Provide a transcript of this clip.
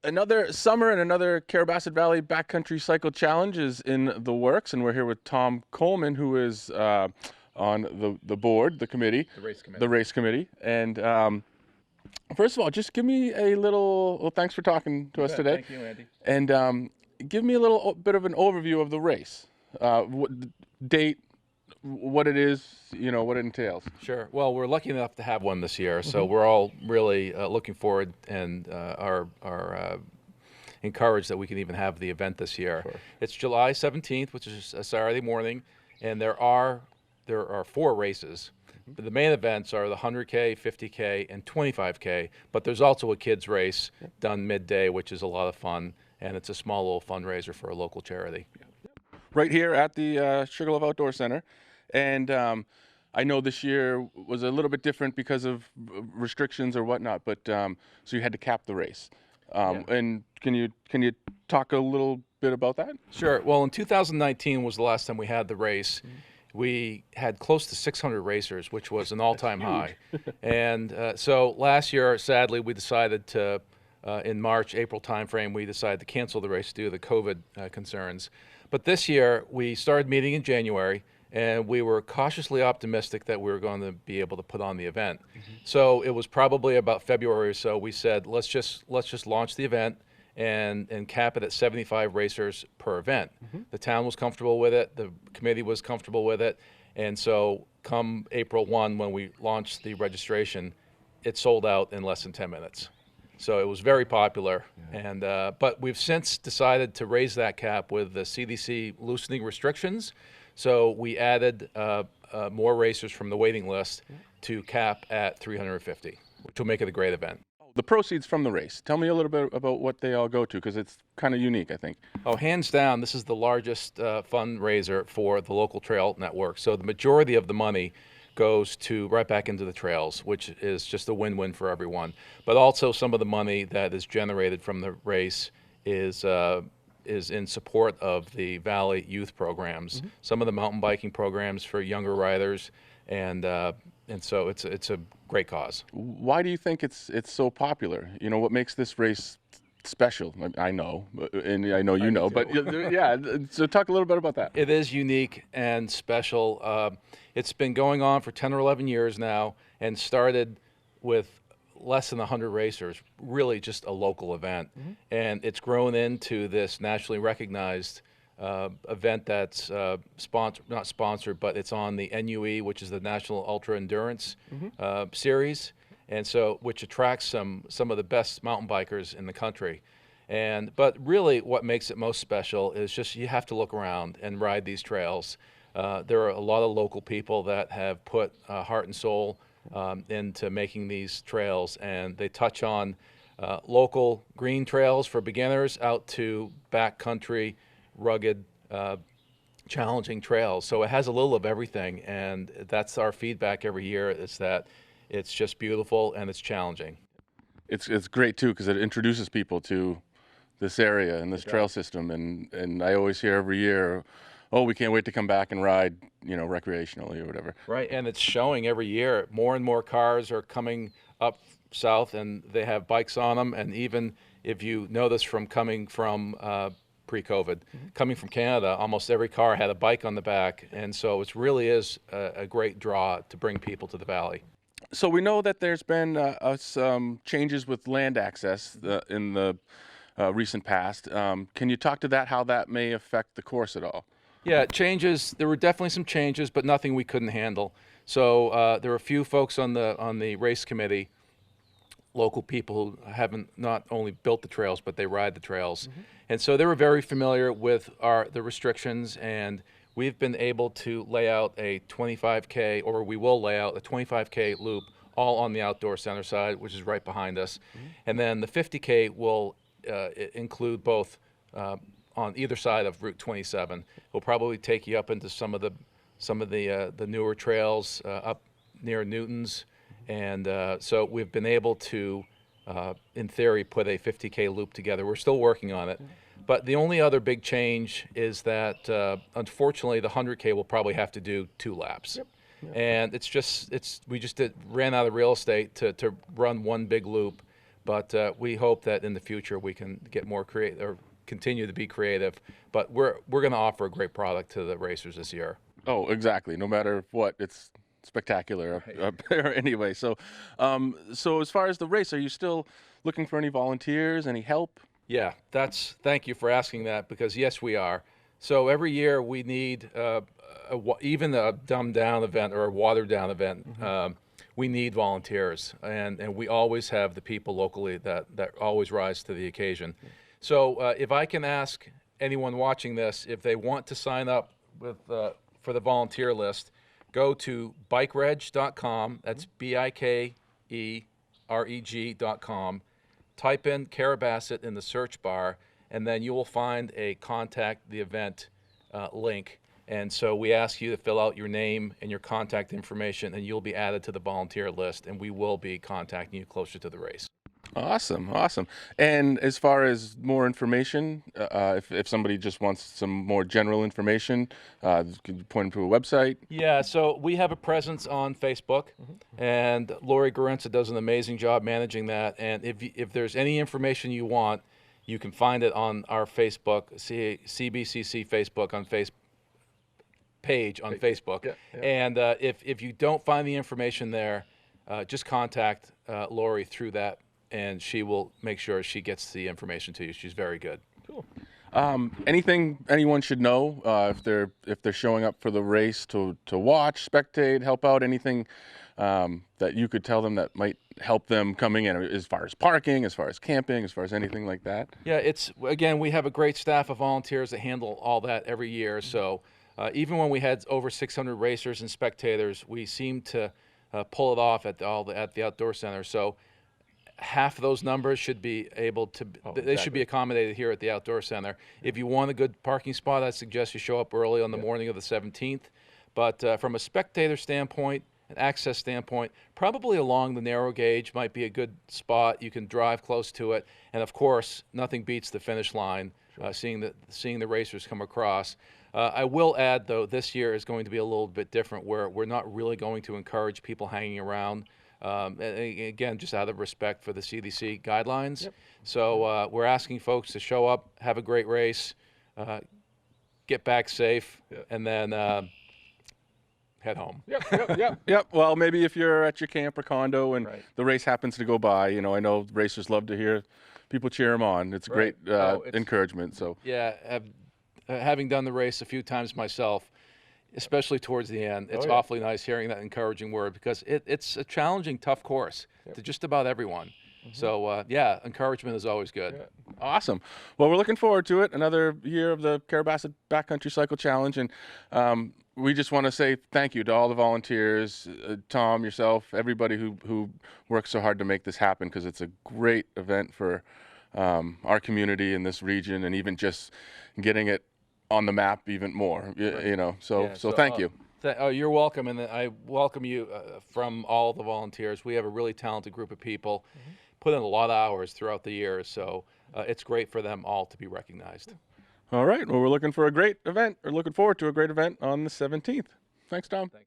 Another summer and another Carrabassett Valley Backcountry Cycle Challenge is in the works, and we're here with Tom Coleman, who is on the board, the committee, The race committee. the race committee. And first of all, just give me a little. Well, thanks for talking to us today. Thank you, Andy. And give me a little bit of an overview of the race, what date, what it is, what it entails. Sure. Well, we're lucky enough to have one this year, so we're all really looking forward and are encouraged that we can even have the event this year. Sure. It's July 17th, which is a Saturday morning, and there are 4 races. The main events are the 100K, 50K, and 25K, but there's also a kids race done midday, which is a lot of fun, and it's a small little fundraiser for a local charity. Right here at the Sugarloaf Outdoor Center. And I know this year was a little bit different because of restrictions or whatnot, but so you had to cap the race. And can you talk a little bit about that? Sure. Well, in 2019 was the last time we had the race. We had close to 600 racers, which was an all-time high. And so last year, sadly, we decided to, in March, April timeframe, we decided to cancel the race due to the COVID concerns. But this year, we started meeting in January, and we were cautiously optimistic that we were going to be able to put on the event. So it was probably about February or so, we said, let's just launch the event and cap it at 75 racers per event. The town was comfortable with it, the committee was comfortable with it, and so come April 1, when we launched the registration, it sold out in less than 10 minutes. So it was very popular, and but we've since decided to raise that cap with the CDC loosening restrictions. So we added more racers from the waiting list to cap at 350, which will make it a great event. The proceeds from the race. Tell me a little bit about what they all go to, because it's kind of unique, I think. Oh, hands down, this is the largest fundraiser for the local trail network. So the majority of the money goes to right back into the trails, which is just a win-win for everyone. But also some of the money that is generated from the race is in support of the Valley youth programs, some of the mountain biking programs for younger riders, and so it's a great cause. Why do you think it's so popular? What makes this race special? I know, and I know you know, but yeah, so talk a little bit about that. It is unique and special. It's been going on for 10 or 11 years now, and started with less than 100 racers, really just a local event. And it's grown into this nationally recognized event that's not sponsored, but it's on the NUE, which is the National Ultra Endurance Series, and so which attracts some of the best mountain bikers in the country. But really what makes it most special is just you have to look around and ride these trails. There are a lot of local people that have put heart and soul into making these trails, and they touch on local green trails for beginners out to backcountry, rugged, challenging trails. So it has a little of everything, and that's our feedback every year, is that it's just beautiful and it's challenging. It's great too, because it introduces people to this area and this trail system, and I always hear every year, oh, we can't wait to come back and ride, recreationally or whatever. Right, and it's showing every year. More and more cars are coming up south, and they have bikes on them, and even if you know this from coming from pre-COVID, coming from Canada, almost every car had a bike on the back, and so it really is a great draw to bring people to the valley. So we know that there's been some changes with land access in the recent past. Can you talk to that, how that may affect the course at all? Yeah, changes. There were definitely some changes, but nothing we couldn't handle. So there were a few folks on the race committee, local people who haven't not only built the trails, but they ride the trails. And so they were very familiar with the restrictions, and we've been able to lay out a 25K, or we will lay out a 25K loop all on the outdoor center side, which is right behind us. And then the 50K will include both on either side of Route 27. We'll probably take you up into some of the newer trails up near Newton's, and so we've been able to, in theory, put a 50K loop together. We're still working on it, but the only other big change is that unfortunately the 100K will probably have to do 2 laps. And we just ran out of real estate to run one big loop. but we hope that in the future we can get more creative or continue to be creative. But we're going to offer a great product to the racers this year. Oh, exactly. No matter what, it's spectacular up there anyway. So, so as far as the race, are you still looking for any volunteers, any help? Yeah, thank you for asking that, because yes, we are. So every year we need even a dumbed down event or a watered down event. We need volunteers, and we always have the people locally that always rise to the occasion. So if I can ask anyone watching this, if they want to sign up with for the volunteer list, go to bikereg.com. That's BIKEREG.com. Type in Carrabassett in the search bar, and then you will find a contact the event link. And so we ask you to fill out your name and your contact information, and you'll be added to the volunteer list, and we will be contacting you closer to the race. Awesome, awesome. And as far as more information, if somebody just wants some more general information, could you point them to a website? Yeah, so we have a presence on Facebook, and Lori Garenza does an amazing job managing that. And if there's any information you want, you can find it on our Facebook, CBCC Facebook on page on Facebook. Yeah, yeah. And if you don't find the information there, just contact Lori through that, and she will make sure she gets the information to you. She's very good. Cool. Anything anyone should know if they're showing up for the race to watch, spectate, help out? Anything that you could tell them that might help them coming in, as far as parking, as far as camping, as far as anything like that? Yeah, again, we have a great staff of volunteers that handle all that every year. So even when we had over 600 racers and spectators, we seemed to pull it off at the outdoor center. So half of those numbers should be able to, they should be accommodated here at the outdoor center. If you want a good parking spot, I suggest you show up early on the morning of the 17th. But from a spectator standpoint, an access standpoint, probably along the narrow gauge might be a good spot. You can drive close to it, and of course, nothing beats the finish line. Seeing the racers come across. I will add, though, this year is going to be a little bit different, where we're not really going to encourage people hanging around. Again, just out of respect for the CDC guidelines. Yep. So we're asking folks to show up, have a great race, get back safe, and then head home. Yep. Well, maybe if you're at your camp or condo and Right. the race happens to go by, I know racers love to hear people cheer them on. It's a great encouragement. So Yeah, having done the race a few times myself, especially towards the end, it's awfully nice hearing that encouraging word, because it's a challenging, tough course to just about everyone. So yeah, encouragement is always good. Yeah. awesome. Well, we're looking forward to it. Another year of the Carrabassett Backcountry Cycle Challenge, and we just want to say thank you to all the volunteers, Tom, yourself, everybody who works so hard to make this happen, because it's a great event for our community in this region, and even just getting it on the map even more. So thank you. You're welcome, and I welcome you from all the volunteers. We have a really talented group of people, put in a lot of hours throughout the year, so it's great for them all to be recognized. All right. Well, we're looking forward to a great event on the 17th. Thanks, Tom. Thanks.